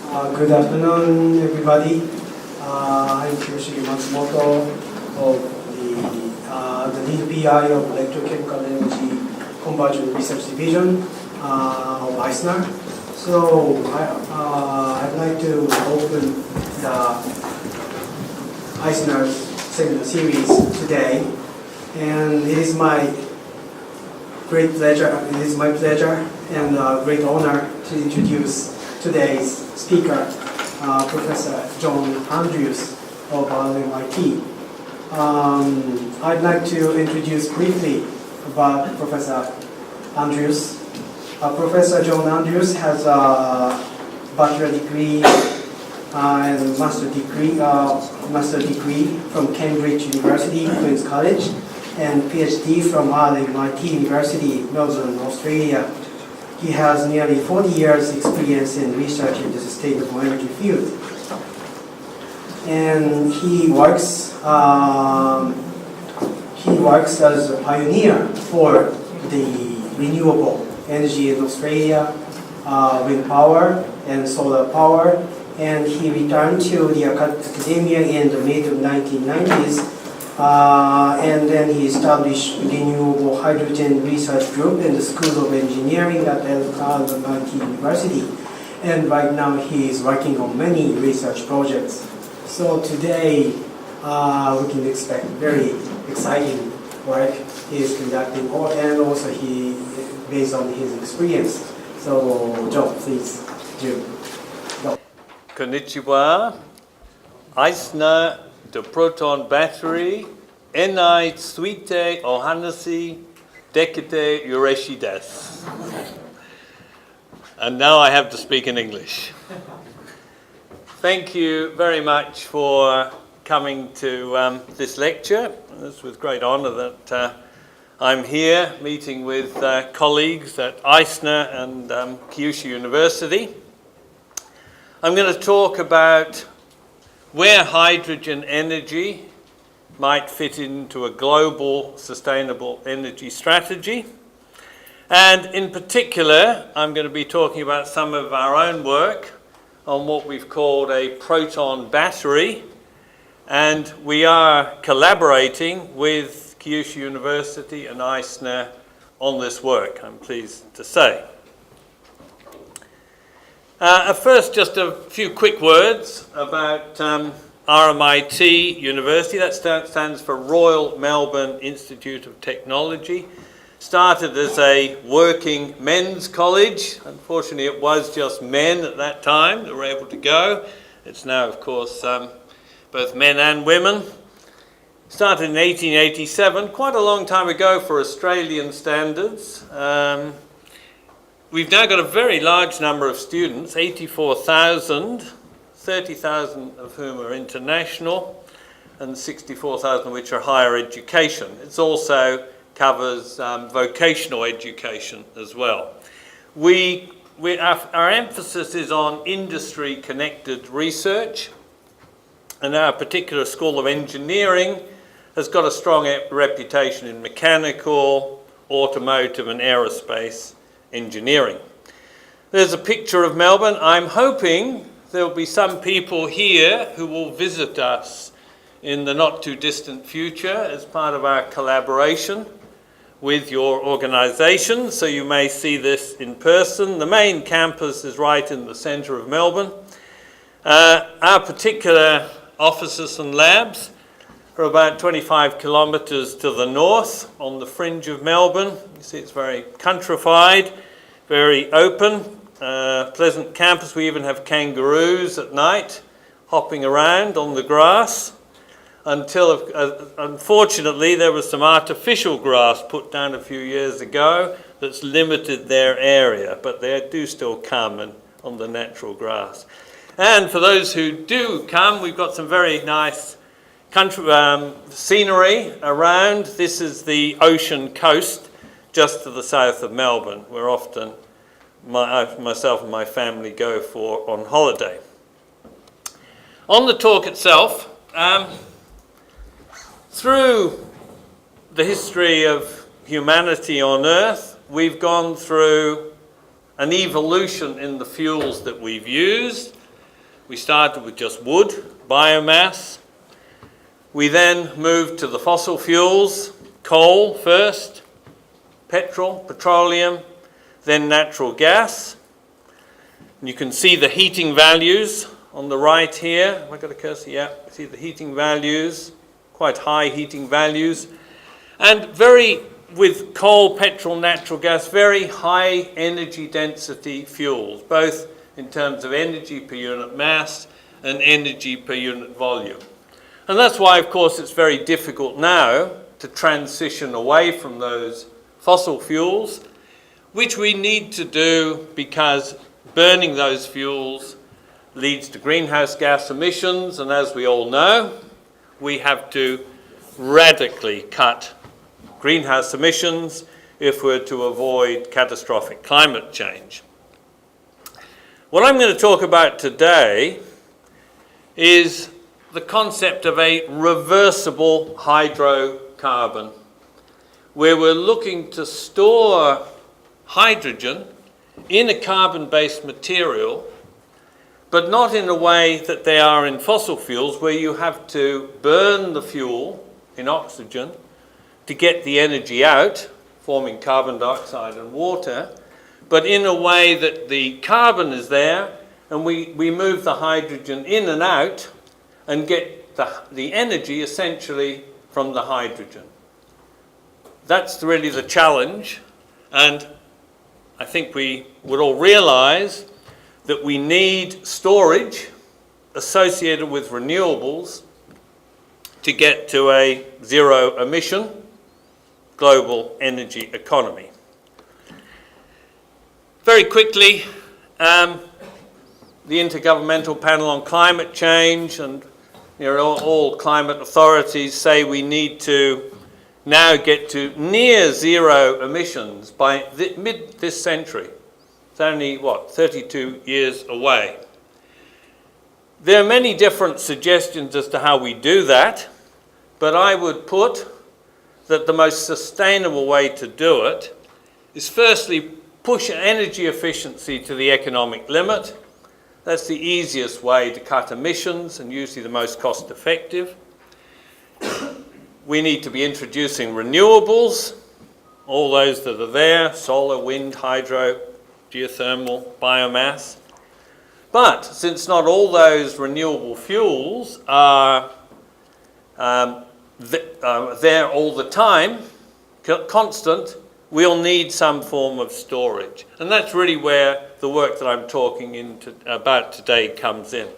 Good afternoon, everybody. I'm Kyushu University of the lead PI of Electrochemical Energy Conversion Research Division of I²CNER. So I'd like to open the I²CNER seminar series today, and it is my pleasure and great honor to introduce today's speaker, Professor John Andrews of RMIT. I'd like to introduce briefly about Professor Andrews. Professor John Andrews has a bachelor degree and master degree from Cambridge University, Queen's College, and PhD from RMIT University, Melbourne, Australia. He has nearly 40 years experience in research in the sustainable energy field. And he works as a pioneer for the renewable energy in Australia, wind power and solar power. And he returned to the academia in the mid-1990s. And then he established Renewable Hydrogen Research Group in the School of Engineering at RMIT University. And right now he is working on many research projects. So today we can expect very exciting work he is conducting, and also he based on his experience. So John, please do. Konnichiwa. I²CNER the Proton Battery, I²CNER Bldg.1. And now I have to speak in English. Thank you very much for coming to this lecture. It's with great honor that I'm here meeting with colleagues at I²CNER and Kyushu University. I'm going to talk about where hydrogen energy might fit into a global sustainable energy strategy. And in particular, I'm going to be talking about some of our own work on what we've called a proton battery. And we are collaborating with Kyushu University and I²CNER on this work, I'm pleased to say. First, just a few quick words about RMIT University. That stands for Royal Melbourne Institute of Technology. Started as a working men's college. Unfortunately, it was just men at that time that were able to go. It's now, of course, both men and women. Started in 1887, quite a long time ago for Australian standards. We've now got a very large number of students, 84,000, 30,000 of whom are international, and 64,000 which are higher education. It also covers vocational education as well. Our emphasis is on industry-connected research, and our particular School of Engineering has got a strong reputation in mechanical, automotive and aerospace engineering. There's a picture of Melbourne. I'm hoping there'll be some people here who will visit us in the not too distant future as part of our collaboration with your organisation, so you may see this in person. The main campus is right in the centre of Melbourne. Our particular offices and labs are about 25 kilometres to the north on the fringe of Melbourne. You see it's very countrified, very open, pleasant campus. We even have kangaroos at night hopping around on the grass until, unfortunately, there was some artificial grass put down a few years ago that's limited their area, but they do still come on the natural grass. And for those who do come, we've got some very nice country scenery around. This is the ocean coast just to the south of Melbourne, where often myself and my family go on holiday. On the talk itself, through the history of humanity on Earth, we've gone through an evolution in the fuels that we've used. We started with just wood, biomass. We then moved to the fossil fuels, coal first, petroleum, then natural gas. And you can see the heating values on the right here. Have I got a cursor? Yeah, see the heating values, quite high heating values. And with coal, petrol, natural gas, very high energy density fuels, both in terms of energy per unit mass and energy per unit volume. And that's why, of course, it's very difficult now to transition away from those fossil fuels, which we need to do because burning those fuels leads to greenhouse gas emissions, and as we all know, we have to radically cut greenhouse emissions if we're to avoid catastrophic climate change. What I'm going to talk about today is the concept of a reversible hydrocarbon, where we're looking to store hydrogen in a carbon-based material, but not in a way that they are in fossil fuels, where you have to burn the fuel in oxygen to get the energy out, forming carbon dioxide and water, but in a way that the carbon is there, and we move the hydrogen in and out and get the energy essentially from the hydrogen. That's really the challenge, and I think we would all realize that we need storage associated with renewables to get to a zero emission global energy economy. Very quickly, the Intergovernmental Panel on Climate Change and all climate authorities say we need to now get to near zero emissions by mid this century. It's only, 32 years away. There are many different suggestions as to how we do that, but I would put that the most sustainable way to do it is firstly push energy efficiency to the economic limit. That's the easiest way to cut emissions and usually the most cost effective. We need to be introducing renewables, all those that are there, solar, wind, hydro, geothermal, biomass. But since not all those renewable fuels are there all the time, constant, we'll need some form of storage. And that's really where the work that I'm talking about today comes in.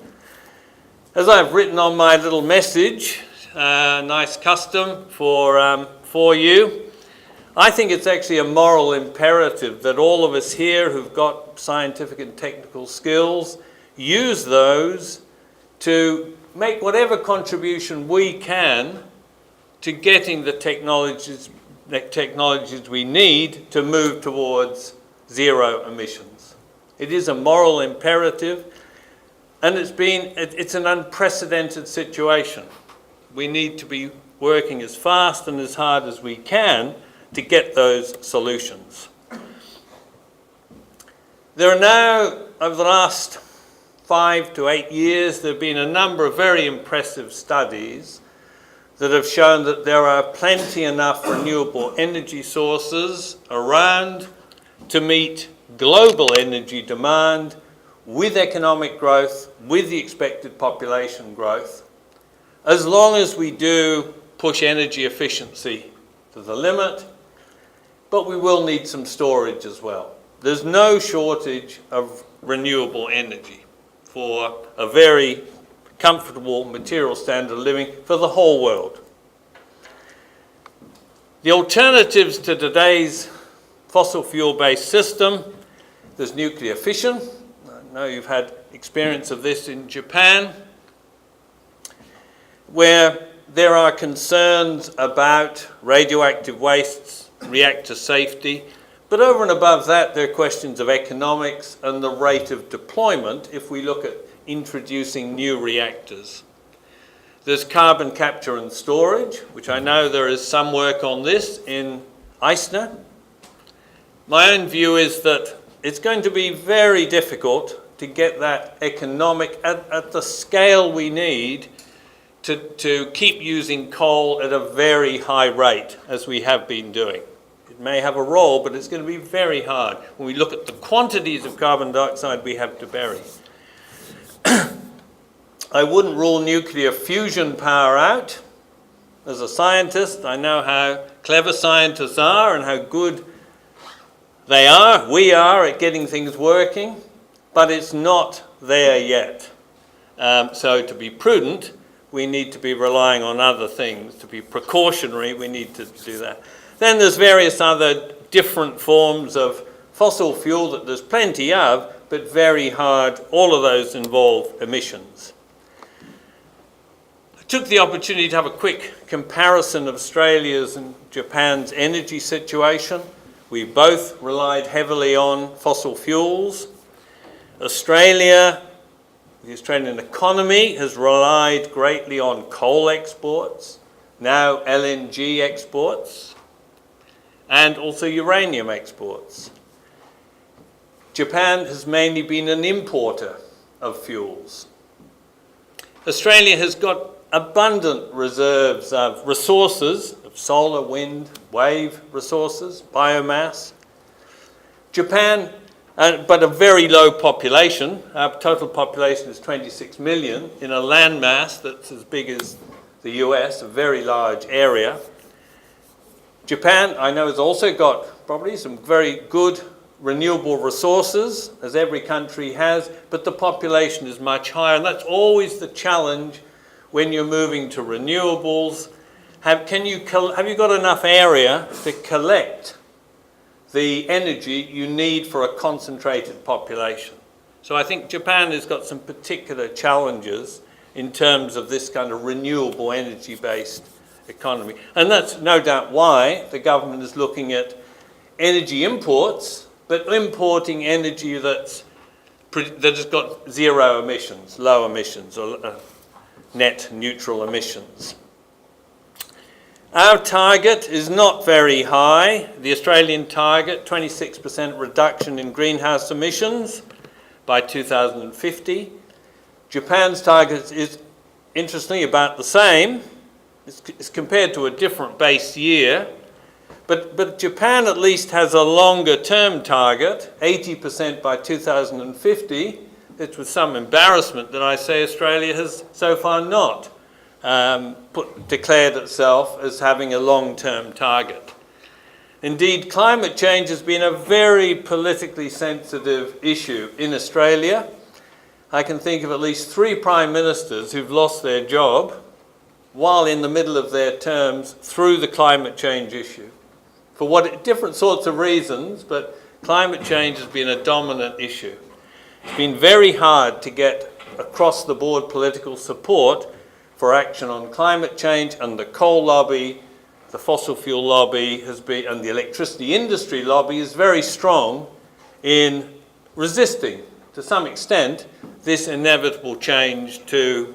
As I've written on my little message, nice custom for you, I think it's actually a moral imperative that all of us here who've got scientific and technical skills use those to make whatever contribution we can to getting the technologies we need to move towards zero emissions. It is a moral imperative, and it's an unprecedented situation. We need to be working as fast and as hard as we can to get those solutions. There are now, over the last 5 to 8 years, there have been a number of very impressive studies that have shown that there are plenty enough renewable energy sources around to meet global energy demand with economic growth, with the expected population growth, as long as we do push energy efficiency to the limit, but we will need some storage as well. There's no shortage of renewable energy for a very comfortable material standard of living for the whole world. The alternatives to today's fossil fuel-based system, there's nuclear fission. I know you've had experience of this in Japan, where there are concerns about radioactive wastes, reactor safety, but over and above that, there are questions of economics and the rate of deployment if we look at introducing new reactors. There's carbon capture and storage, which I know there is some work on this in I²CNER. My own view is that it's going to be very difficult to get that economic at the scale we need to keep using coal at a very high rate, as we have been doing. It may have a role, but it's going to be very hard when we look at the quantities of carbon dioxide we have to bury. I wouldn't rule nuclear fusion power out. As a scientist, I know how clever scientists are and how good we are at getting things working, but it's not there yet. So to be prudent, we need to be relying on other things. To be precautionary, we need to do that. Then there's various other different forms of fossil fuel that there's plenty of, but very hard. All of those involve emissions. I took the opportunity to have a quick comparison of Australia's and Japan's energy situation. We both relied heavily on fossil fuels. Australia, the Australian economy, has relied greatly on coal exports, now LNG exports, and also uranium exports. Japan has mainly been an importer of fuels. Australia has got abundant reserves of resources, of solar, wind, wave resources, biomass. Japan, but a very low population. Our total population is 26 million in a landmass that's as big as the US, a very large area. Japan, I know, has also got probably some very good renewable resources, as every country has, but the population is much higher, and that's always the challenge when you're moving to renewables. Have you got enough area to collect the energy you need for a concentrated population? So I think Japan has got some particular challenges in terms of this kind of renewable energy-based economy. And that's no doubt why the government is looking at energy imports, but importing energy that has got zero emissions, low emissions, or net neutral emissions. Our target is not very high. The Australian target, 26% reduction in greenhouse emissions by 2050. Japan's target is, interestingly, about the same. It's compared to a different base year. But Japan at least has a longer term target, 80% by 2050. It's with some embarrassment that I say Australia has so far not declared itself as having a long-term target. Indeed, climate change has been a very politically sensitive issue in Australia. I can think of at least 3 prime ministers who've lost their job while in the middle of their terms through the climate change issue. For different sorts of reasons, but climate change has been a dominant issue. It's been very hard to get across the board political support for action on climate change, and the coal lobby, the fossil fuel lobby has been, and the electricity industry lobby is very strong in resisting, to some extent, this inevitable change to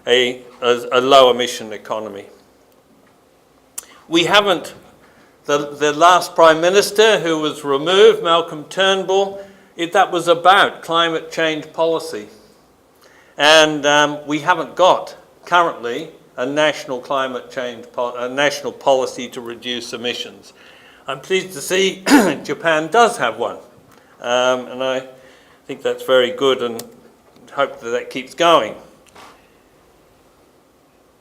a low emission economy. We haven't, the last Prime Minister who was removed, Malcolm Turnbull, that was about climate change policy. And we haven't got currently a national climate change, a national policy to reduce emissions. I'm pleased to see Japan does have one. And I think that's very good and hope that keeps going.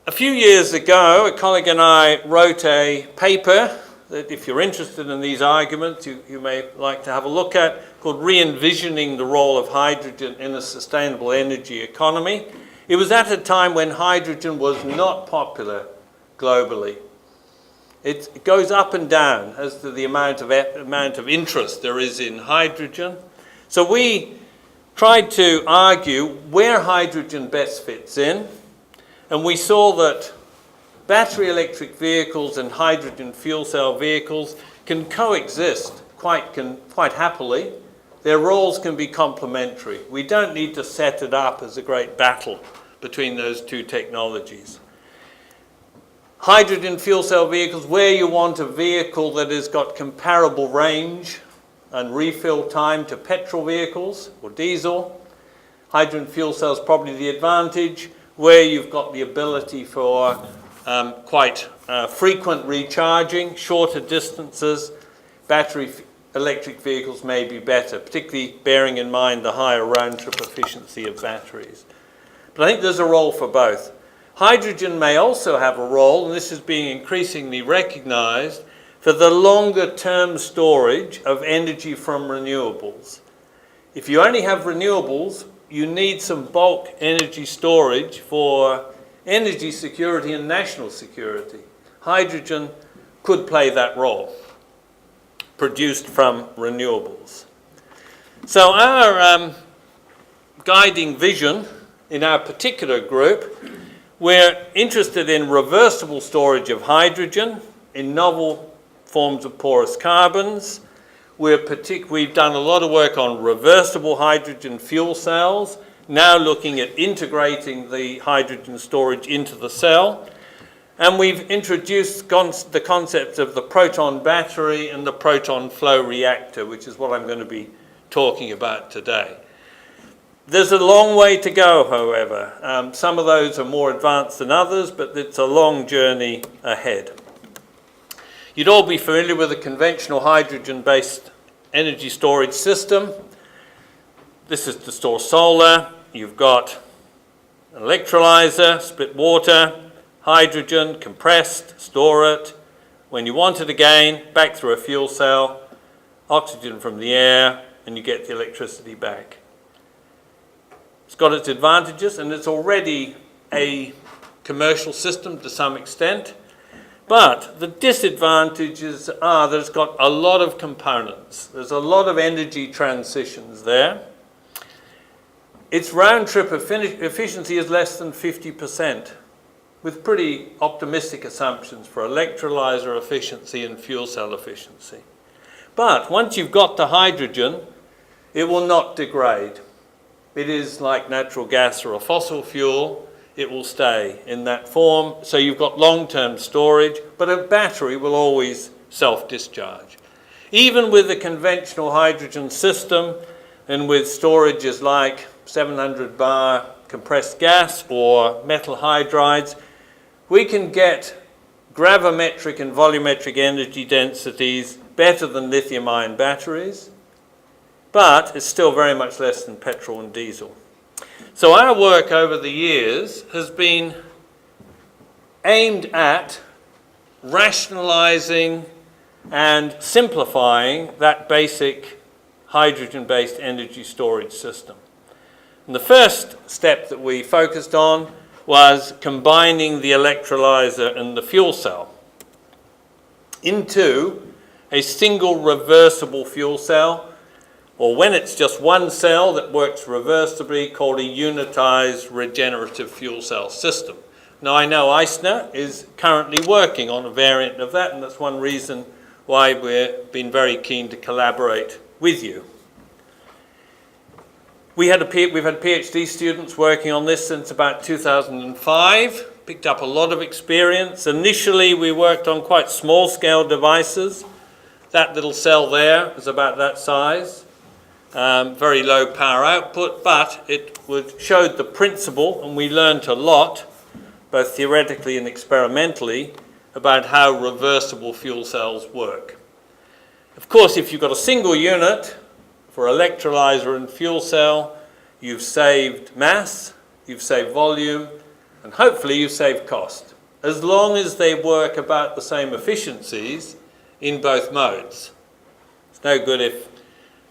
A few years ago, a colleague and I wrote a paper that, if you're interested in these arguments, you may like to have a look at, called Re-envisioning the Role of Hydrogen in a Sustainable Energy Economy. It was at a time when hydrogen was not popular globally. It goes up and down as to the amount of interest there is in hydrogen. So we tried to argue where hydrogen best fits in, and we saw that battery electric vehicles and hydrogen fuel cell vehicles can coexist quite happily. Their roles can be complementary. We don't need to set it up as a great battle between those two technologies. Hydrogen fuel cell vehicles, where you want a vehicle that has got comparable range and refill time to petrol vehicles or diesel, Hydrogen fuel cell is probably the advantage, where you've got the ability for quite frequent recharging, shorter distances. Battery electric vehicles may be better, particularly bearing in mind the higher round-trip efficiency of batteries. But I think there's a role for both. Hydrogen may also have a role, and this is being increasingly recognized, for the longer-term storage of energy from renewables. If you only have renewables, you need some bulk energy storage for energy security and national security. Hydrogen could play that role, produced from renewables. So our guiding vision in our particular group, we're interested in reversible storage of hydrogen in novel forms of porous carbons. We've done a lot of work on reversible hydrogen fuel cells, now looking at integrating the hydrogen storage into the cell. And we've introduced the concepts of the proton battery and the proton flow reactor, which is what I'm going to be talking about today. There's a long way to go, however. Some of those are more advanced than others, but it's a long journey ahead. You'd all be familiar with a conventional hydrogen-based energy storage system. This is to store solar. You've got an electrolyzer, split water, hydrogen, compressed, store it. When you want it again, back through a fuel cell, oxygen from the air, and you get the electricity back. It's got its advantages, and it's already a commercial system to some extent. But the disadvantages are that it's got a lot of components. There's a lot of energy transitions there. Its round-trip efficiency is less than 50%, with pretty optimistic assumptions for electrolyzer efficiency and fuel cell efficiency. But once you've got the hydrogen, it will not degrade. It is like natural gas or a fossil fuel. It will stay in that form. So you've got long-term storage, but a battery will always self-discharge. Even with the conventional hydrogen system and with storages like 700 bar compressed gas or metal hydrides, we can get gravimetric and volumetric energy densities better than lithium-ion batteries, but it's still very much less than petrol and diesel. So our work over the years has been aimed at rationalizing and simplifying that basic hydrogen-based energy storage system. And the first step that we focused on was combining the electrolyzer and the fuel cell into a single reversible fuel cell, or when it's just one cell that works reversibly, called a unitised regenerative fuel cell system. Now I know I²CNER is currently working on a variant of that, and that's one reason why we've been very keen to collaborate with you. We've had PhD students working on this since about 2005, picked up a lot of experience. Initially we worked on quite small scale devices. That little cell there is about that size. Very low power output, but it showed the principle, and we learned a lot, both theoretically and experimentally, about how reversible fuel cells work. Of course, if you've got a single unit for electrolyzer and fuel cell, you've saved mass, you've saved volume, and hopefully you've saved cost, as long as they work about the same efficiencies in both modes. It's no good if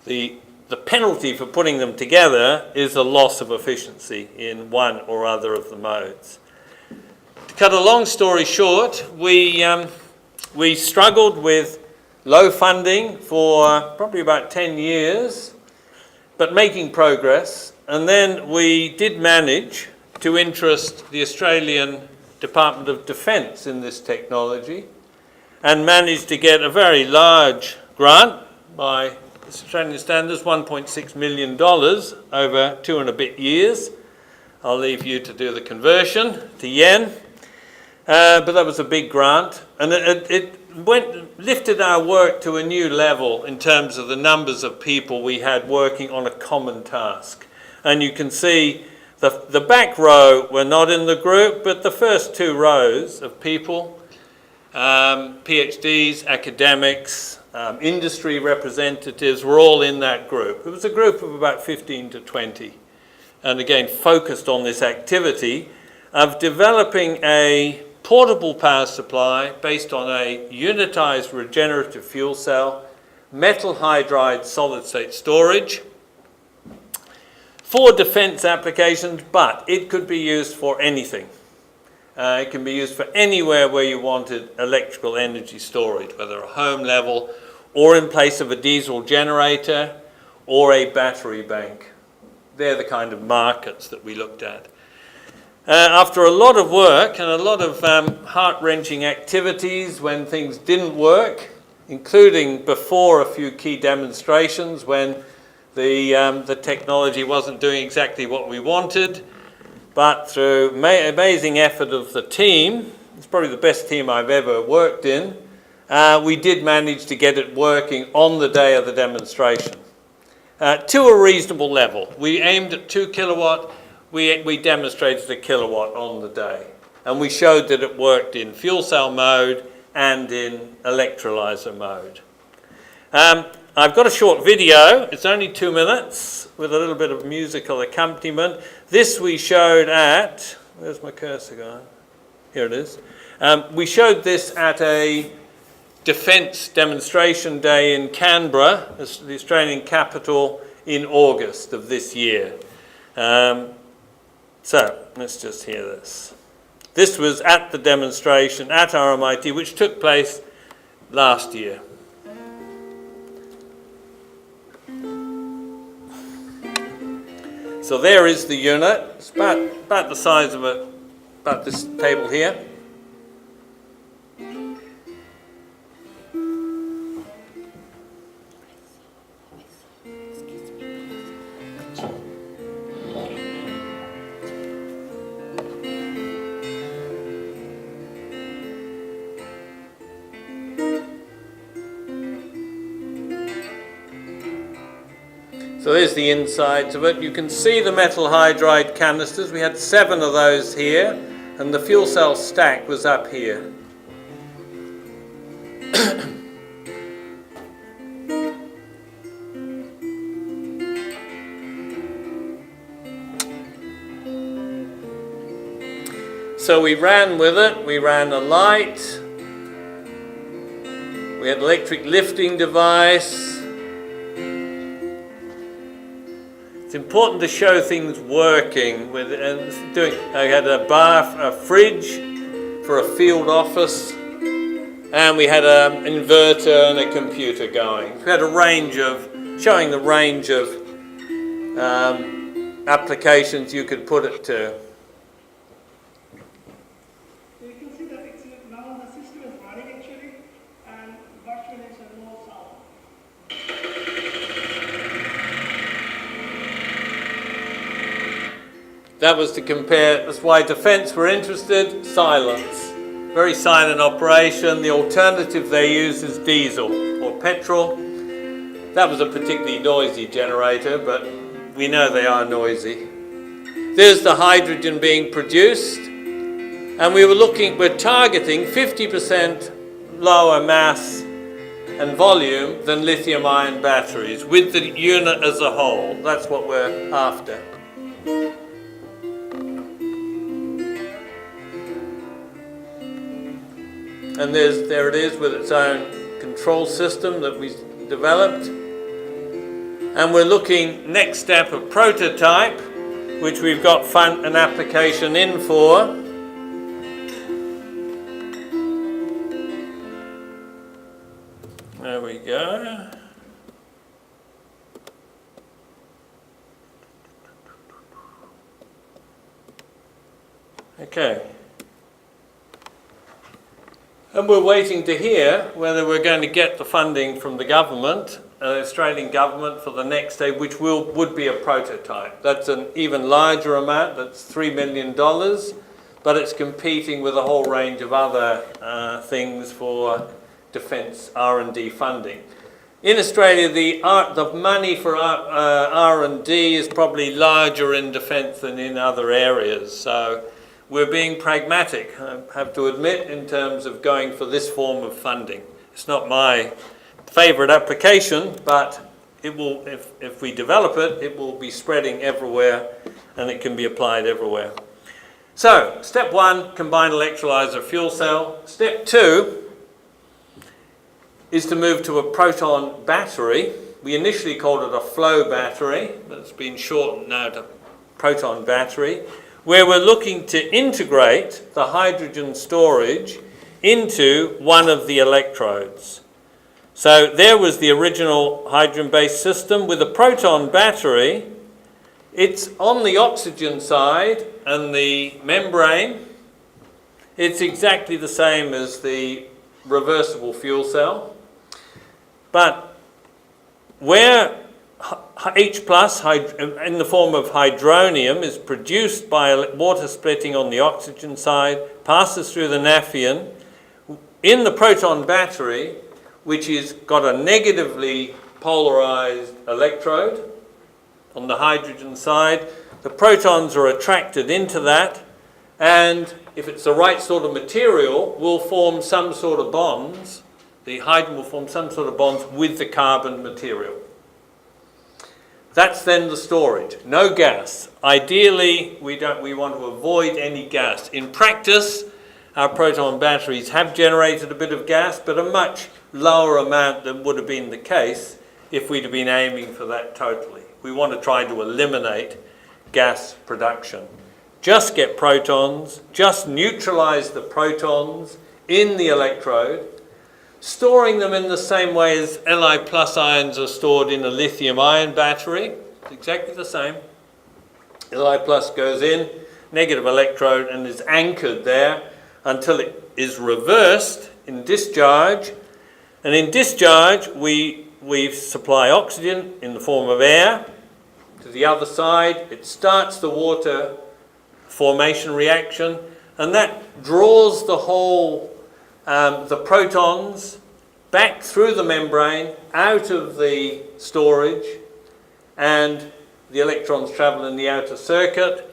the penalty for putting them together is a loss of efficiency in one or other of the modes. To cut a long story short, we struggled with low funding for probably about 10 years, but making progress. And then we did manage to interest the Australian Department of Defence in this technology, and managed to get a very large grant by Australian standards, $1.6 million over 2 and a bit years. I'll leave you to do the conversion to yen. But that was a big grant, and it lifted our work to a new level in terms of the numbers of people we had working on a common task. And you can see the back row were not in the group, but the first 2 rows of people, PhDs, academics, industry representatives, were all in that group. It was a group of about 15 to 20. And again, focused on this activity of developing a portable power supply based on a unitised regenerative fuel cell, metal hydride solid-state storage for defence applications, but it could be used for anything. It can be used for anywhere where you wanted electrical energy storage, whether a home level or in place of a diesel generator or a battery bank. They're the kind of markets that we looked at. After a lot of work and a lot of heart-wrenching activities when things didn't work, including before a few key demonstrations when the technology wasn't doing exactly what we wanted, but through amazing effort of the team, it's probably the best team I've ever worked in, we did manage to get it working on the day of the demonstration. To a reasonable level. We aimed at 2 kilowatt, we demonstrated 1 kilowatt on the day. And we showed that it worked in fuel cell mode and in electrolyzer mode. I've got a short video, it's only 2 minutes, with a little bit of musical accompaniment. This we showed at, where's my cursor gone? Here it is. We showed this at a defence demonstration day in Canberra, the Australian capital, in August of this year. So let's just hear this. This was at the demonstration at RMIT, which took place last year. So there is the unit. It's about the size of about this table here. So there's the insides of it. You can see the metal hydride canisters. We had 7 of those here, and the fuel cell stack was up here. So we ran with it. We ran a light. We had an electric lifting device. It's important to show things working with and doing. I had a fridge for a field office, and we had an inverter and a computer going. We had a range of showing the range of applications you could put it to. You can see that it's now the system is running actually, and virtually it's a no sound. That was to compare, that's why defence were interested, silence. Very silent operation. The alternative they use is diesel or petrol. That was a particularly noisy generator, but we know they are noisy. There's the hydrogen being produced, and we're targeting 50% lower mass and volume than lithium-ion batteries with the unit as a whole. That's what we're after. And there it is with its own control system that we developed. And we're looking next step of prototype, which we've got an application in for. There we go. Okay. And we're waiting to hear whether we're going to get the funding from the government, the Australian government, for the next stage, which would be a prototype. That's an even larger amount, that's $3 million, but it's competing with a whole range of other things for defence R&D funding. In Australia, the money for R&D is probably larger in defence than in other areas. So we're being pragmatic, I have to admit, in terms of going for this form of funding. It's not my favourite application, but it will, if we develop it, it will be spreading everywhere and it can be applied everywhere. So, step 1, combined electrolyzer fuel cell. Step 2 is to move to a proton battery. We initially called it a flow battery, but it's been shortened now to proton battery, where we're looking to integrate the hydrogen storage into one of the electrodes. So there was the original hydrogen-based system. With a proton battery, it's on the oxygen side and the membrane. It's exactly the same as the reversible fuel cell. But where H+ in the form of hydronium is produced by water splitting on the oxygen side, passes through the naphthalene, in the proton battery, which has got a negatively polarized electrode on the hydrogen side, the protons are attracted into that, and if it's the right sort of material, will form some sort of bonds. The hydrogen will form some sort of bonds with the carbon material. That's then the storage. No gas. Ideally, we want to avoid any gas. In practice, our proton batteries have generated a bit of gas, but a much lower amount than would have been the case if we'd have been aiming for that totally. We want to try to eliminate gas production. Just get protons, just neutralize the protons in the electrode, storing them in the same way as Li+ ions are stored in a lithium-ion battery. It's exactly the same. Li+ goes in, negative electrode, and is anchored there until it is reversed in discharge. And in discharge, we supply oxygen in the form of air to the other side. It starts the water formation reaction, and that draws the whole the protons back through the membrane, out of the storage, and the electrons travel in the outer circuit,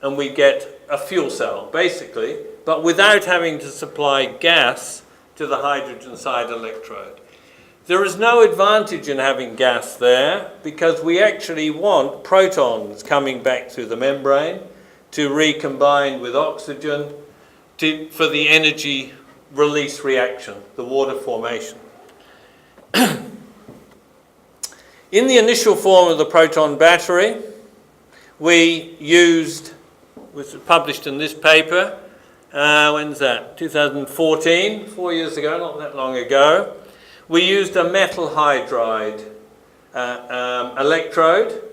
and we get a fuel cell, basically, but without having to supply gas to the hydrogen side electrode. There is no advantage in having gas there, because we actually want protons coming back through the membrane to recombine with oxygen for the energy release reaction, the water formation. In the initial form of the proton battery, we used, which was published in this paper, when's that? 2014, 4 years ago, not that long ago. We used a metal hydride electrode.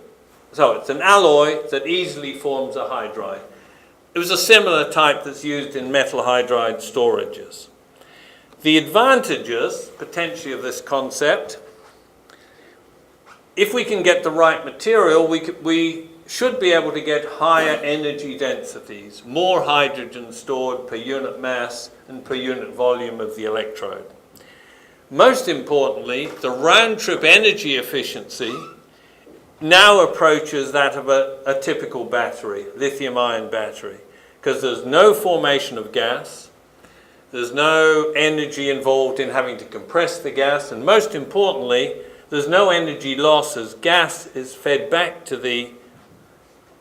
So it's an alloy that easily forms a hydride. It was a similar type that's used in metal hydride storages. The advantages, potentially, of this concept, if we can get the right material, we should be able to get higher energy densities, more hydrogen stored per unit mass and per unit volume of the electrode. Most importantly, the round-trip energy efficiency now approaches that of a typical battery, lithium-ion battery, because there's no formation of gas, there's no energy involved in having to compress the gas, and most importantly, there's no energy loss as gas is fed back to the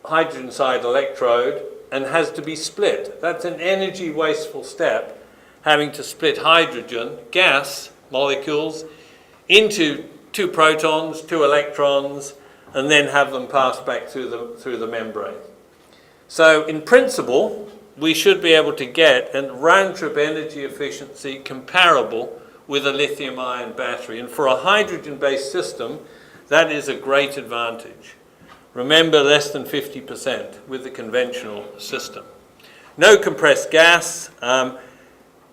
hydrogen side electrode and has to be split. That's an energy wasteful step, having to split hydrogen, gas molecules, into 2 protons, 2 electrons, and then have them pass back through the membrane. So in principle, we should be able to get a round-trip energy efficiency comparable with a lithium-ion battery. And for a hydrogen-based system, that is a great advantage. Remember, less than 50% with the conventional system. No compressed gas.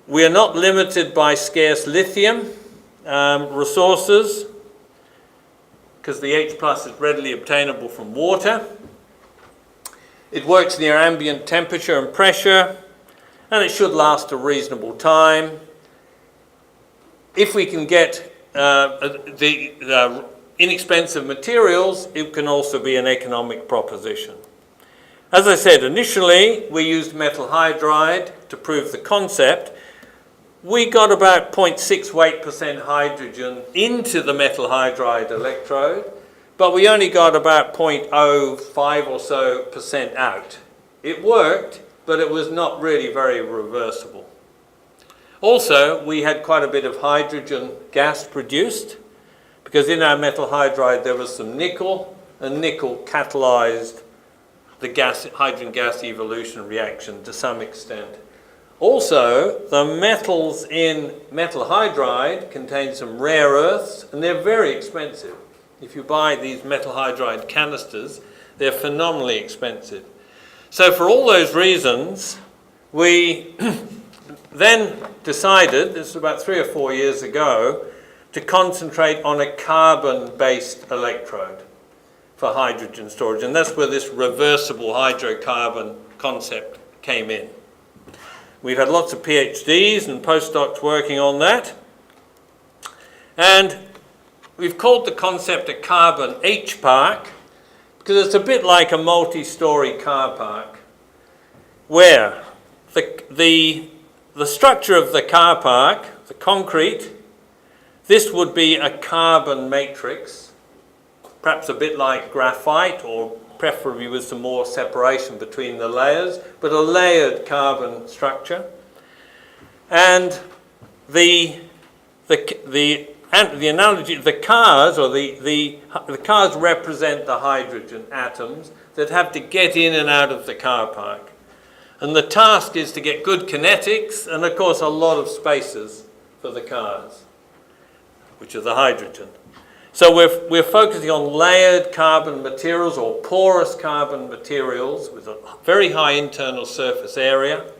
We are not limited by scarce lithium resources, because the H+ is readily obtainable from water. It works near ambient temperature and pressure, and it should last a reasonable time. If we can get the inexpensive materials, it can also be an economic proposition. As I said, initially we used metal hydride to prove the concept. We got about 0.68% hydrogen into the metal hydride electrode, but we only got about 0.05 or so % out. It worked, but it was not really very reversible. Also, we had quite a bit of hydrogen gas produced, because in our metal hydride there was some nickel, and nickel catalyzed the hydrogen gas evolution reaction to some extent. Also, the metals in metal hydride contain some rare earths, and they're very expensive. If you buy these metal hydride canisters, they're phenomenally expensive. So for all those reasons, we then decided, this was about 3 or 4 years ago, to concentrate on a carbon-based electrode for hydrogen storage. And that's where this reversible hydrocarbon concept came in. We've had lots of PhDs and postdocs working on that. And we've called the concept a carbon H-park because it's a bit like a multi-story car park where the structure of the car park, the concrete, this would be a carbon matrix, perhaps a bit like graphite, or preferably with some more separation between the layers, but a layered carbon structure. And the analogy, the cars, or the cars represent the hydrogen atoms that have to get in and out of the car park. And the task is to get good kinetics and, of course, a lot of spaces for the cars, which are the hydrogen. So we're focusing on layered carbon materials or porous carbon materials with a very high internal surface area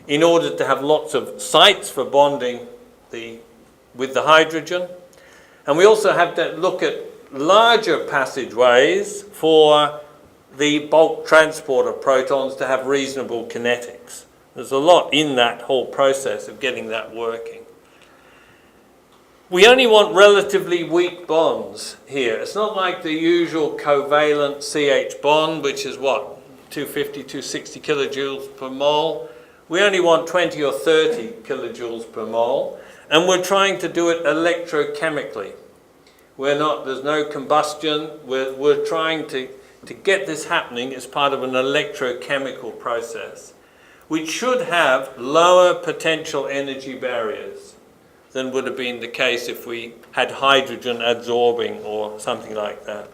in order to have lots of sites for bonding with the hydrogen. And we also have to look at larger passageways for the bulk transport of protons to have reasonable kinetics. There's a lot in that whole process of getting that working. We only want relatively weak bonds here. It's not like the usual covalent CH bond, which is what, 250, 260 kilojoules per mole. We only want 20 or 30 kilojoules per mole, and we're trying to do it electrochemically. There's no combustion. We're trying to get this happening as part of an electrochemical process, which should have lower potential energy barriers than would have been the case if we had hydrogen adsorbing or something like that.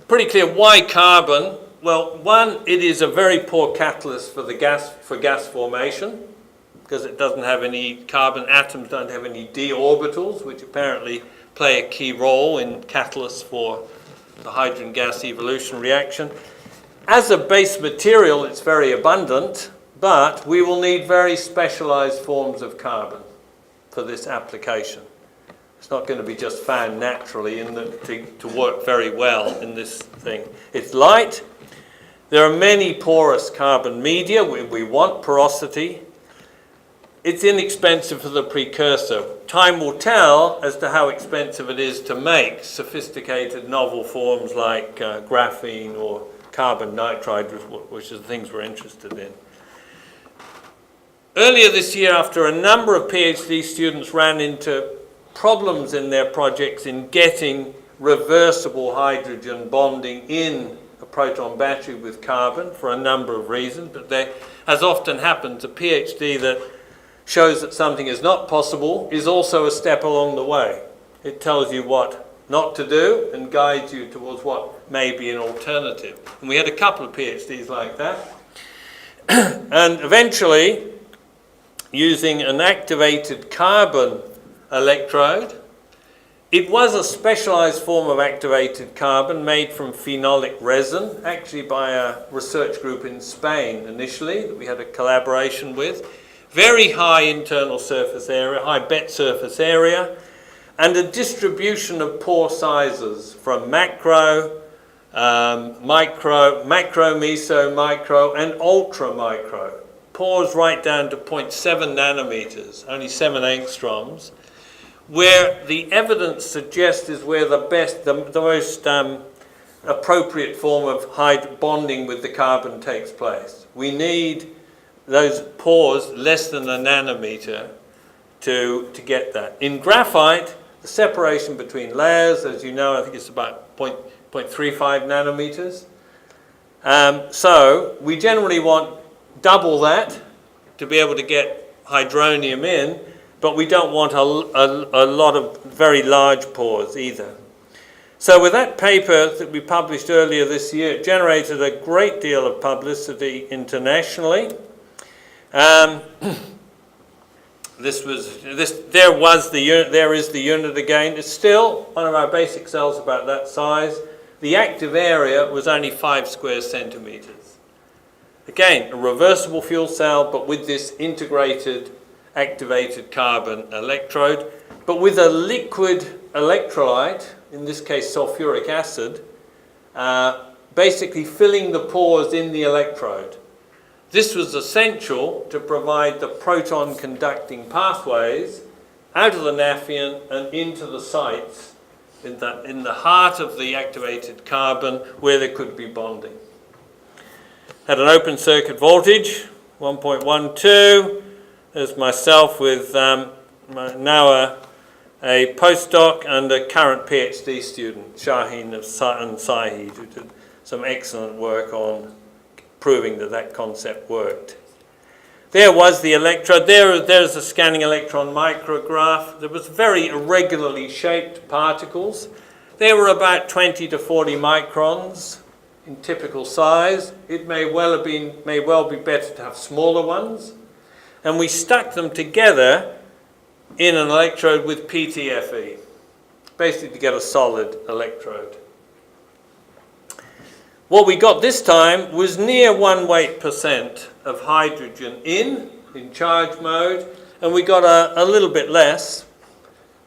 Pretty clear. Why carbon? Well, one, it is a very poor catalyst for gas formation, because it doesn't have any carbon atoms, don't have any d orbitals, which apparently play a key role in catalysts for the hydrogen gas evolution reaction. As a base material, it's very abundant, but we will need very specialized forms of carbon for this application. It's not going to be just found naturally to work very well in this thing. It's light. There are many porous carbon media. We want porosity. It's inexpensive for the precursor. Time will tell as to how expensive it is to make sophisticated novel forms like graphene or carbon-nitride, which are the things we're interested in. Earlier this year, after a number of PhD students ran into problems in their projects in getting reversible hydrogen bonding in a proton battery with carbon for a number of reasons, but there, as often happens, a PhD that shows that something is not possible is also a step along the way. It tells you what not to do and guides you towards what may be an alternative. And we had a couple of PhDs like that. And eventually, using an activated carbon electrode, it was a specialized form of activated carbon made from phenolic resin, actually by a research group in Spain initially that we had a collaboration with. Very high internal surface area, high bet surface area, and a distribution of pore sizes from macro, micro, meso, micro, and ultra micro pores right down to 0.7 nanometers, only 7 angstroms, where the evidence suggests is where the most appropriate form of bonding with the carbon takes place. We need those pores less than a nanometer to get that. In graphite, the separation between layers, as you know, I think it's about 0.35 nanometers. So we generally want double that to be able to get hydronium in, but we don't want a lot of very large pores either. So with that paper that we published earlier this year, it generated a great deal of publicity internationally. There is the unit again. It's still one of our basic cells about that size. The active area was only 5 square centimeters. Again, a reversible fuel cell, but with this integrated activated carbon electrode, but with a liquid electrolyte, in this case sulfuric acid, basically filling the pores in the electrode. This was essential to provide the proton conducting pathways out of the naphthalene and into the sites in the heart of the activated carbon where there could be bonding. Had an open circuit voltage, 1.12. There's myself with now a postdoc and a current PhD student, Shaheen and Sahid, who did some excellent work on proving that concept worked. There was the electrode. There's a scanning electron micrograph. There was very irregularly shaped particles. They were about 20 to 40 microns in typical size. It may well be better to have smaller ones. And we stuck them together in an electrode with PTFE, basically to get a solid electrode. What we got this time was near 1 weight% of hydrogen in charge mode, and we got a little bit less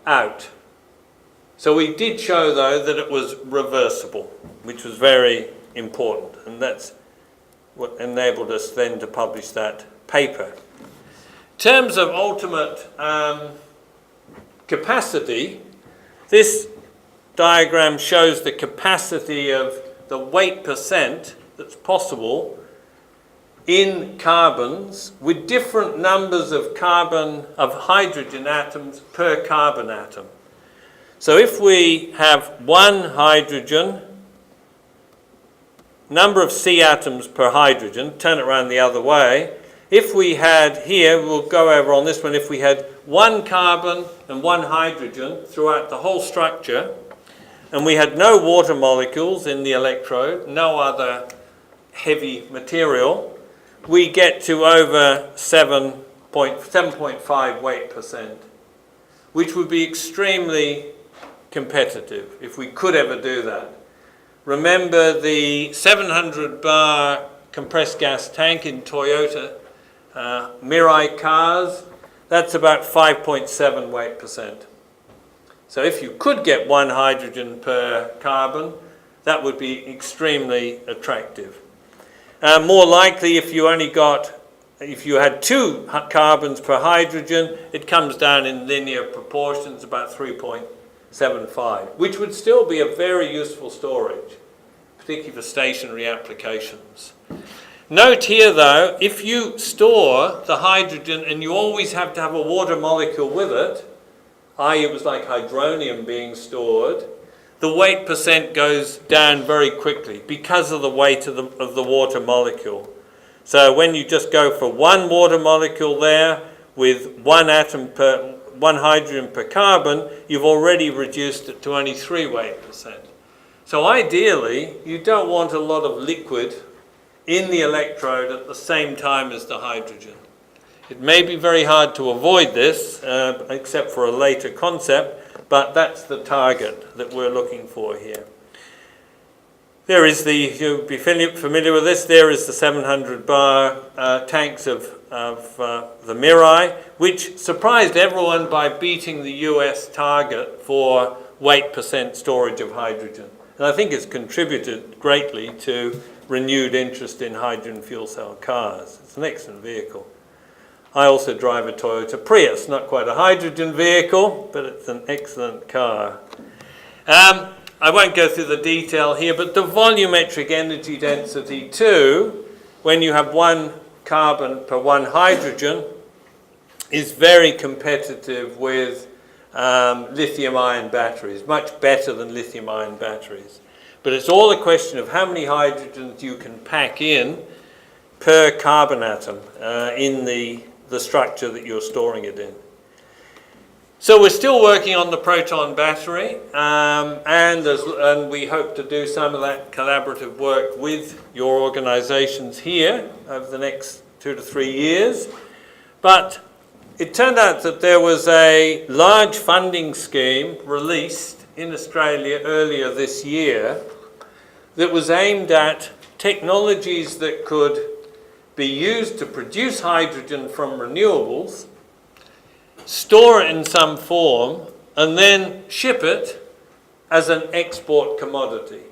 out. So we did show, though, that it was reversible, which was very important, and that's what enabled us then to publish that paper. In terms of ultimate capacity, this diagram shows the capacity of the weight% that's possible in carbons with different numbers of hydrogen atoms per carbon atom. So if we have 1 hydrogen, number of C atoms per hydrogen, turn it around the other way. If we had here, we'll go over on this one, if we had 1 carbon and 1 hydrogen throughout the whole structure, and we had no water molecules in the electrode, no other heavy material, we get to over 7.5 weight%, which would be extremely competitive if we could ever do that. Remember the 700 bar compressed gas tank in Toyota Mirai cars, that's about 5.7 weight%. So if you could get 1 hydrogen per carbon, that would be extremely attractive. More likely, if you had 2 carbons per hydrogen, it comes down in linear proportions, about 3.75, which would still be a very useful storage, particularly for stationary applications. Note here, though, if you store the hydrogen and you always have to have a water molecule with it, i.e. it was like hydronium being stored, the weight% goes down very quickly because of the weight of the water molecule. So when you just go for 1 water molecule there with 1 hydrogen per carbon, you've already reduced it to only 3 weight%. So ideally, you don't want a lot of liquid in the electrode at the same time as the hydrogen. It may be very hard to avoid this, except for a later concept, but that's the target that we're looking for here. There is you'll be familiar with this, there is the 700 bar tanks of the Mirai, which surprised everyone by beating the US target for weight% storage of hydrogen. And I think it's contributed greatly to renewed interest in hydrogen fuel cell cars. It's an excellent vehicle. I also drive a Toyota Prius, not quite a hydrogen vehicle, but it's an excellent car. I won't go through the detail here, but the volumetric energy density too, when you have 1 carbon per 1 hydrogen, is very competitive with lithium-ion batteries, much better than lithium-ion batteries. But it's all a question of how many hydrogens you can pack in per carbon atom in the structure that you're storing it in. So we're still working on the Proton Battery, and we hope to do some of that collaborative work with your organisations here over the next 2 to 3 years. But it turned out that there was a large funding scheme released in Australia earlier this year that was aimed at technologies that could be used to produce hydrogen from renewables, store it in some form, and then ship it as an export commodity.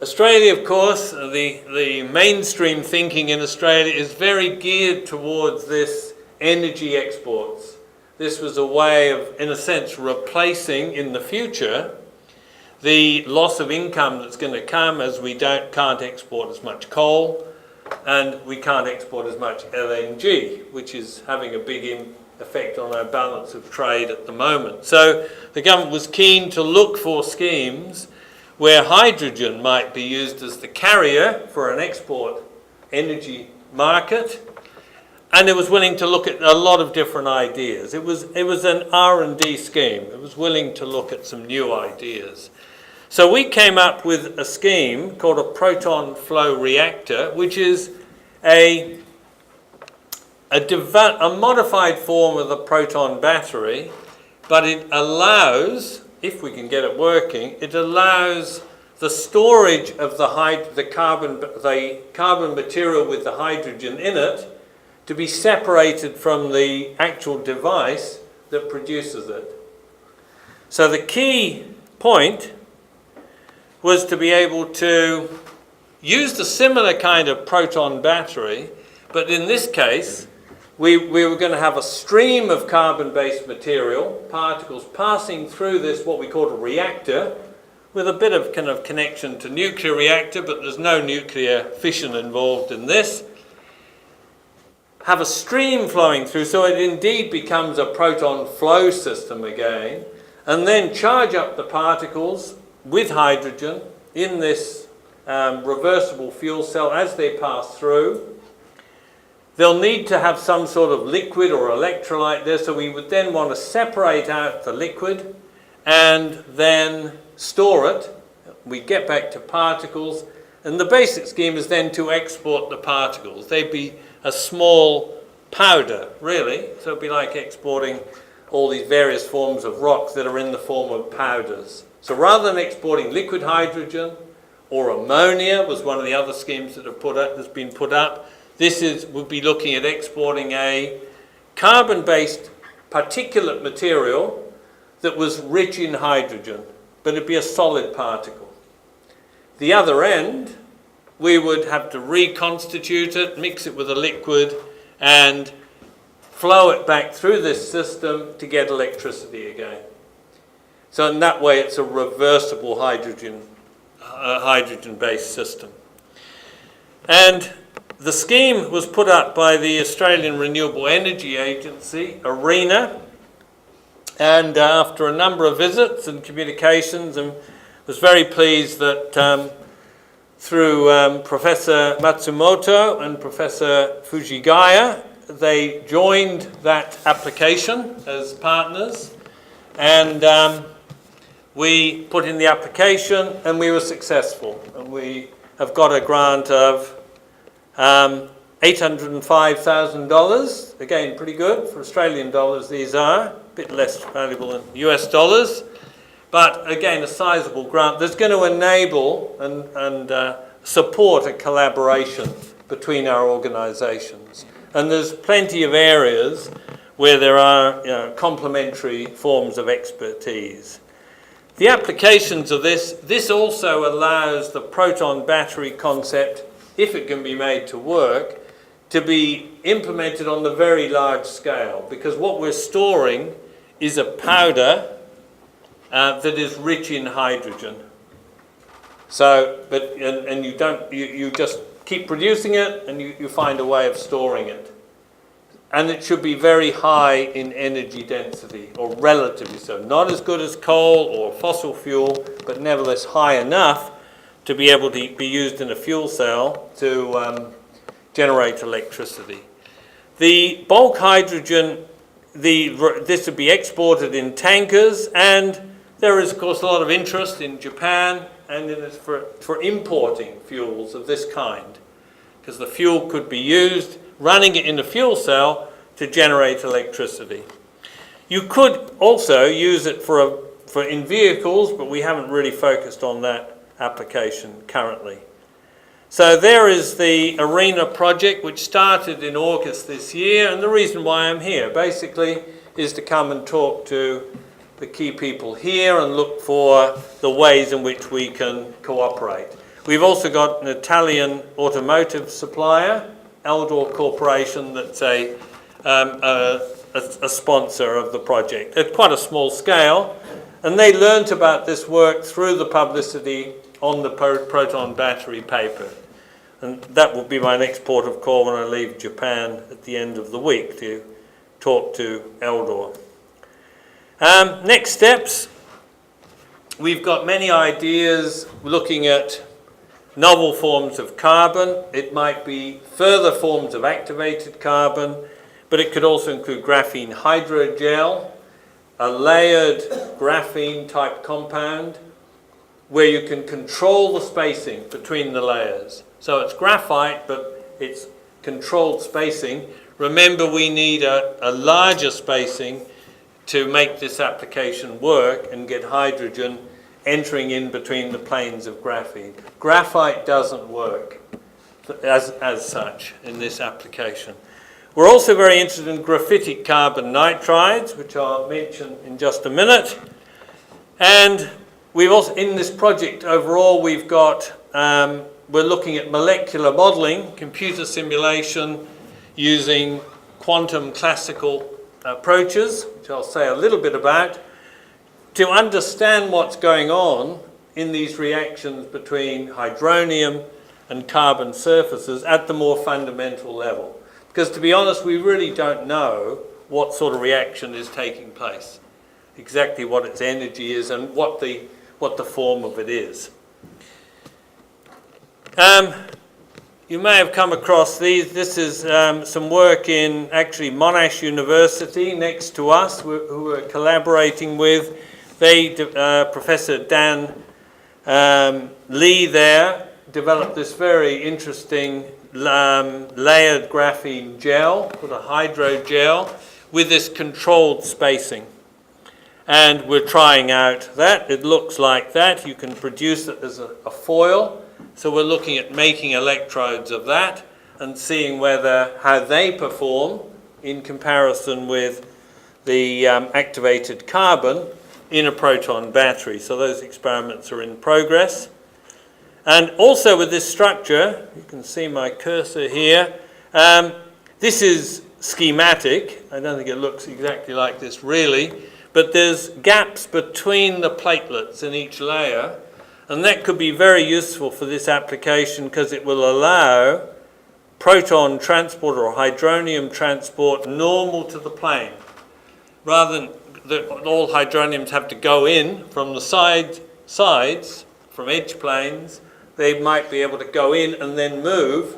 Australia, of course, the mainstream thinking in Australia is very geared towards this energy exports. This was a way of, in a sense, replacing in the future the loss of income that's going to come as we can't export as much coal and we can't export as much LNG, which is having a big effect on our balance of trade at the moment. So the government was keen to look for schemes where hydrogen might be used as the carrier for an export energy market, and it was willing to look at a lot of different ideas. It was an R&D scheme. It was willing to look at some new ideas. So we came up with a scheme called a proton flow reactor, which is a modified form of the proton battery, but it allows, if we can get it working, it allows the storage of the carbon material with the hydrogen in it to be separated from the actual device that produces it. So the key point was to be able to use the similar kind of proton battery, but in this case, we were going to have a stream of carbon-based material, particles passing through this, what we call a reactor, with a bit of kind of connection to nuclear reactor, but there's no nuclear fission involved in this. Have a stream flowing through, so it indeed becomes a proton flow system again, and then charge up the particles with hydrogen in this reversible fuel cell as they pass through. They'll need to have some sort of liquid or electrolyte there, so we would then want to separate out the liquid and then store it. We get back to particles, and the basic scheme is then to export the particles. They'd be a small powder, really, so it'd be like exporting all these various forms of rock that are in the form of powders. So rather than exporting liquid hydrogen or ammonia, was one of the other schemes that has been put up, would be looking at exporting a carbon-based particulate material that was rich in hydrogen, but it'd be a solid particle. The other end, we would have to reconstitute it, mix it with a liquid, and flow it back through this system to get electricity again. So in that way, it's a reversible hydrogen-based system. And the scheme was put up by the Australian Renewable Energy Agency, I²CNER, and after a number of visits and communications, and was very pleased that through Professor Matsumoto and Professor Fujigaya, they joined that application as partners, and we put in the application and we were successful, and we have got a grant of $805,000, again pretty good for Australian dollars. These are a bit less valuable than US dollars, but again a sizable grant that's going to enable and support a collaboration between our organisations. And there's plenty of areas where there are complementary forms of expertise. The applications of this also allows the proton battery concept, if it can be made to work, to be implemented on the very large scale, because what we're storing is a powder that is rich in hydrogen. So, you just keep producing it, and you find a way of storing it. And it should be very high in energy density, or relatively so. Not as good as coal or fossil fuel, but nevertheless high enough to be able to be used in a fuel cell to generate electricity. The bulk hydrogen, this would be exported in tankers, and there is, of course, a lot of interest in Japan and for importing fuels of this kind, because the fuel could be used, running it in a fuel cell to generate electricity. You could also use it for in vehicles, but we haven't really focused on that application currently. So there is the ARENA project, which started in August this year, and the reason why I'm here basically is to come and talk to the key people here and look for the ways in which we can cooperate. We've also got an Italian automotive supplier, Eldor Corporation, that's a sponsor of the project at quite a small scale, and they learnt about this work through the publicity on the proton battery paper. And that will be my next port of call when I leave Japan at the end of the week, to talk to Eldor. Next steps, we've got many ideas looking at novel forms of carbon. It might be further forms of activated carbon, but it could also include graphene hydrogel, a layered graphene type compound where you can control the spacing between the layers. So it's graphite, but it's controlled spacing. Remember, we need a larger spacing to make this application work and get hydrogen entering in between the planes of graphene. Graphite doesn't work as such in this application. We're also very interested in graphitic carbon-nitrides, which I'll mention in just a minute. And we've also, in this project overall, we've got, we're looking at molecular modeling, computer simulation, using quantum classical approaches, which I'll say a little bit about, to understand what's going on in these reactions between hydronium and carbon surfaces at the more fundamental level. Because to be honest, we really don't know what sort of reaction is taking place, exactly what its energy is and what the form of it is. You may have come across these. This is some work in actually Monash University next to us, who we're collaborating with. Professor Dan Lee there developed this very interesting layered graphene gel, called a hydrogel, with this controlled spacing. And we're trying out that. It looks like that. You can produce it as a foil. So we're looking at making electrodes of that and seeing how they perform in comparison with the activated carbon in a proton battery. So those experiments are in progress. And also with this structure, you can see my cursor here, this is schematic. I don't think it looks exactly like this really, but there's gaps between the platelets in each layer, and that could be very useful for this application because it will allow proton transport or hydronium transport normal to the plane. Rather than all hydroniums have to go in from the sides, from edge planes, they might be able to go in and then move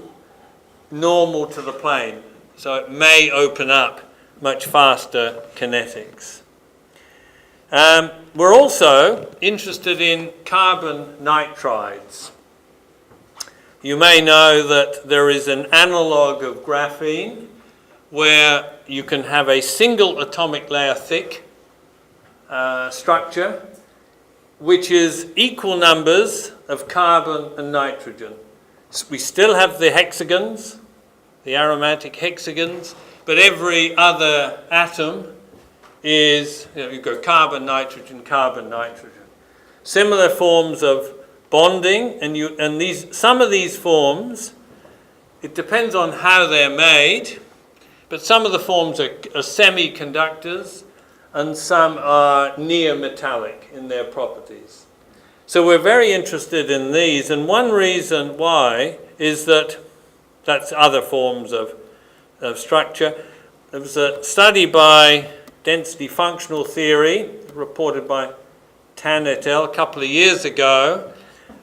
normal to the plane. So it may open up much faster kinetics. We're also interested in carbon-nitrides. You may know that there is an analog of graphene where you can have a single atomic layer thick structure, which is equal numbers of carbon and nitrogen. So we still have the hexagons, the aromatic hexagons, but every other atom is, you go carbon, nitrogen, carbon, nitrogen. similar forms of bonding, and some of these forms, it depends on how they're made, but some of the forms are semiconductors and some are near metallic in their properties. So we're very interested in these, and one reason why is that's other forms of structure. There was a study by Density Functional Theory, reported by Tan et al. A couple of years ago,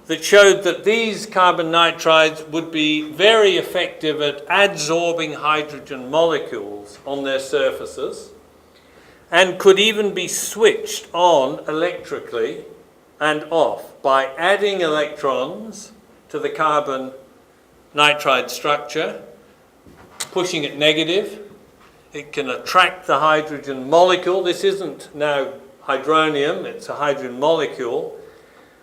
that showed that these carbon nitrides would be very effective at adsorbing hydrogen molecules on their surfaces and could even be switched on electrically and off by adding electrons to the carbon nitride structure, pushing it negative. It can attract the hydrogen molecule. This isn't now hydronium, it's a hydrogen molecule.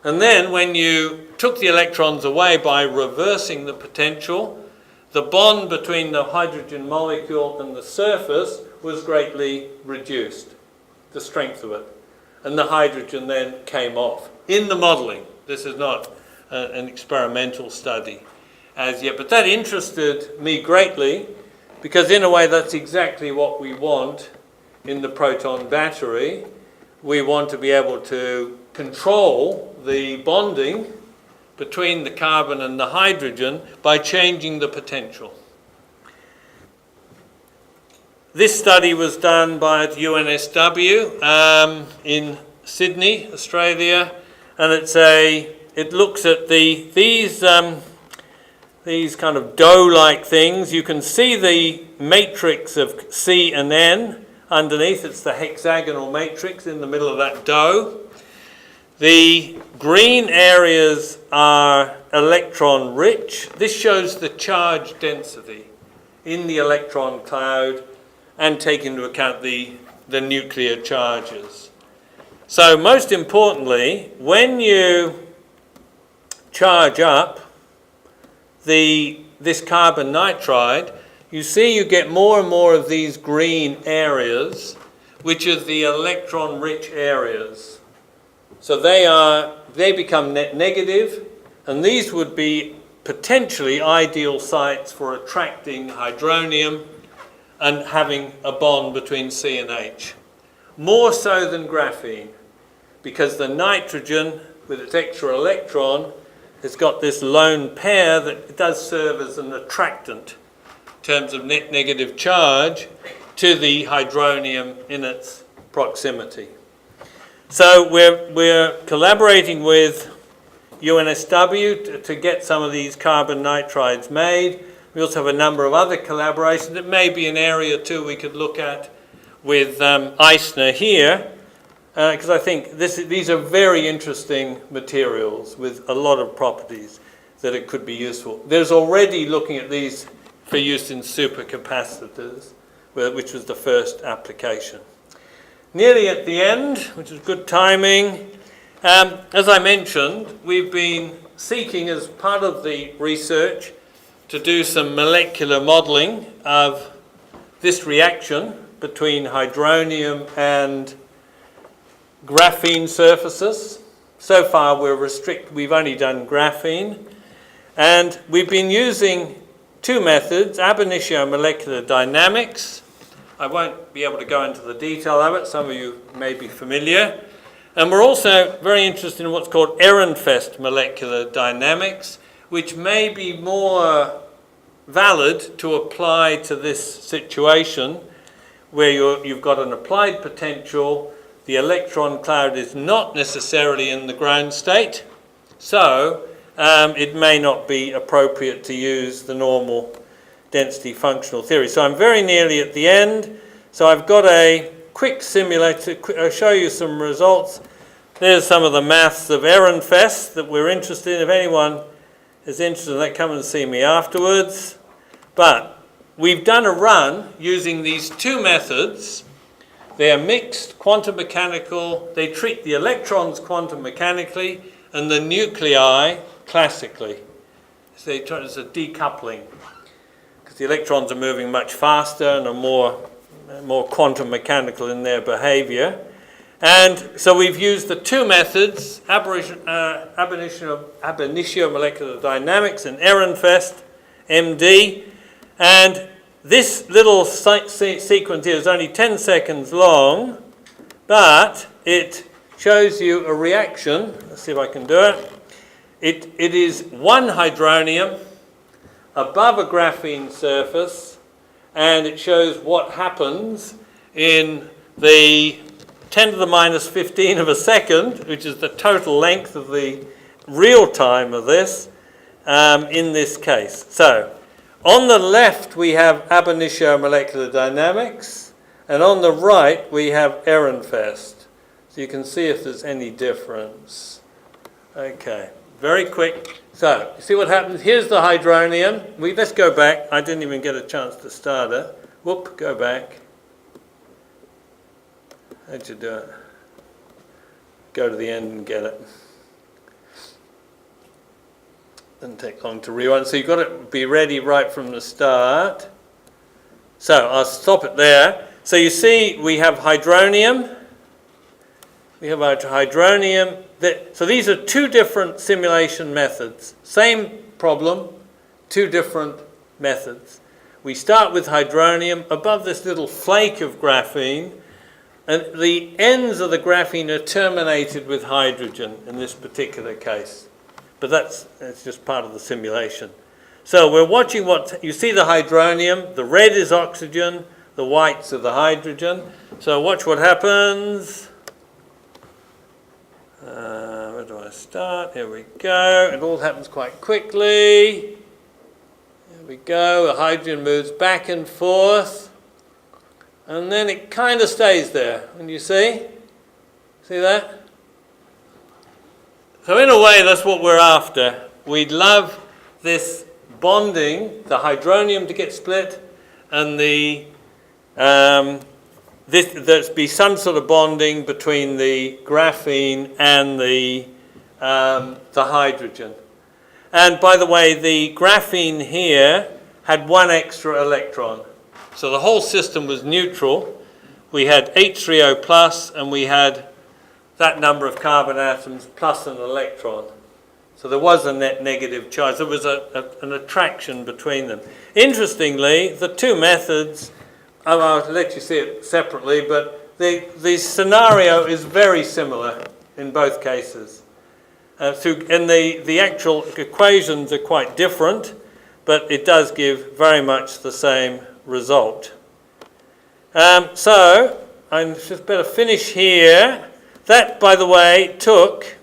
And then when you took the electrons away by reversing the potential, the bond between the hydrogen molecule and the surface was greatly reduced, the strength of it. And the hydrogen then came off. In the modelling, this is not an experimental study as yet, but that interested me greatly because in a way that's exactly what we want in the proton battery. We want to be able to control the bonding between the carbon and the hydrogen by changing the potential. This study was done by UNSW in Sydney, Australia, and it looks at these kind of dough-like things. You can see the matrix of C and N underneath. It's the hexagonal matrix in the middle of that dough. The green areas are electron rich. This shows the charge density in the electron cloud and take into account the nuclear charges. So most importantly, when you charge up this carbon nitride, you see you get more and more of these green areas, which are the electron rich areas. So they become net negative, and these would be potentially ideal sites for attracting hydronium and having a bond between C and H. More so than graphene, because the nitrogen with its extra electron has got this lone pair that does serve as an attractant in terms of net negative charge to the hydronium in its proximity. So we're collaborating with UNSW to get some of these carbon nitrides made. We also have a number of other collaborations. It may be an area too we could look at with I²CNER here, because I think these are very interesting materials with a lot of properties that it could be useful. There's already looking at these for use in supercapacitors, which was the first application. Nearly at the end, which is good timing, as I mentioned, we've been seeking as part of the research to do some molecular modelling of this reaction between hydronium and graphene surfaces. So far we've only done graphene, and we've been using two methods, ab initio molecular dynamics. I won't be able to go into the detail of it, some of you may be familiar. And we're also very interested in what's called Ehrenfest molecular dynamics, which may be more valid to apply to this situation where you've got an applied potential. The electron cloud is not necessarily in the ground state, so it may not be appropriate to use the normal density functional theory. So I'm very nearly at the end. So I've got a quick simulator. I'll show you some results. There's some of the maths of Ehrenfest that we're interested in. If anyone is interested in that, come and see me afterwards. But we've done a run using these two methods. They are mixed quantum mechanical. They treat the electrons quantum mechanically and the nuclei classically. So it's a decoupling, because the electrons are moving much faster and are more quantum mechanical in their behavior. And so we've used the two methods, ab initio molecular dynamics and Ehrenfest, MD. And this little sequence here is only 10 seconds long, but it shows you a reaction. Let's see if I can do it. It is one hydronium above a graphene surface, and it shows what happens in the 10 to the minus 15 of a second, which is the total length of the real time of this, in this case. So, on the left we have ab initio molecular dynamics, and on the right we have Ehrenfest. So you can see if there's any difference. Okay, very quick. So, you see what happens? Here's the hydronium. Let's go back. I didn't even get a chance to start it. Whoop, go back. How'd you do it? Go to the end and get it. Doesn't take long to rewind. So you've got to be ready right from the start. So I'll stop it there. So you see we have hydronium. We have our hydronium. So these are two different simulation methods. Same problem, two different methods. We start with hydronium above this little flake of graphene, and the ends of the graphene are terminated with hydrogen in this particular case. But that's just part of the simulation. So we're watching you see the hydronium, the red is oxygen, the whites are the hydrogen. So watch what happens. Where do I start? Here we go. It all happens quite quickly. Here we go. The hydrogen moves back and forth. And then it kind of stays there. And you see? See that? So in a way, that's what we're after. We'd love this bonding, the hydronium to get split, and there's be some sort of bonding between the graphene and the hydrogen. And by the way, the graphene here had one extra electron. So the whole system was neutral. We had H3O plus, and we had that number of carbon atoms plus an electron. So there was a net negative charge. There was an attraction between them. Interestingly, the two methods, I'll let you see it separately, but the scenario is very similar in both cases. And the actual equations are quite different, but it does give very much the same result. So I just better finish here. That, by the way, took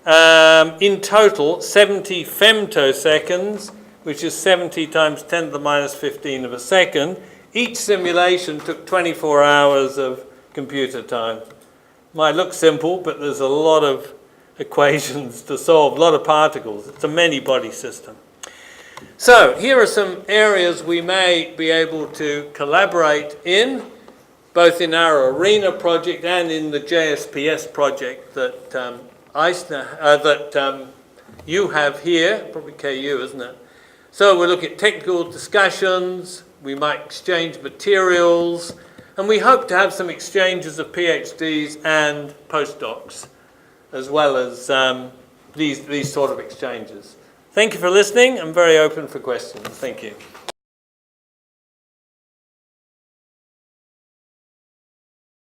in total 70 femtoseconds, which is 70 times 10 to the minus 15 of a second. Each simulation took 24 hours of computer time. Might look simple, but there's a lot of equations to solve, a lot of particles. It's a many-body system. So here are some areas we may be able to collaborate in, both in our ARENA project and in the JSPS project that you have here, probably KU, isn't it? So we'll look at technical discussions, we might exchange materials, and we hope to have some exchanges of PhDs and postdocs, as well as these sort of exchanges. Thank you for listening. I'm very open for questions. Thank you.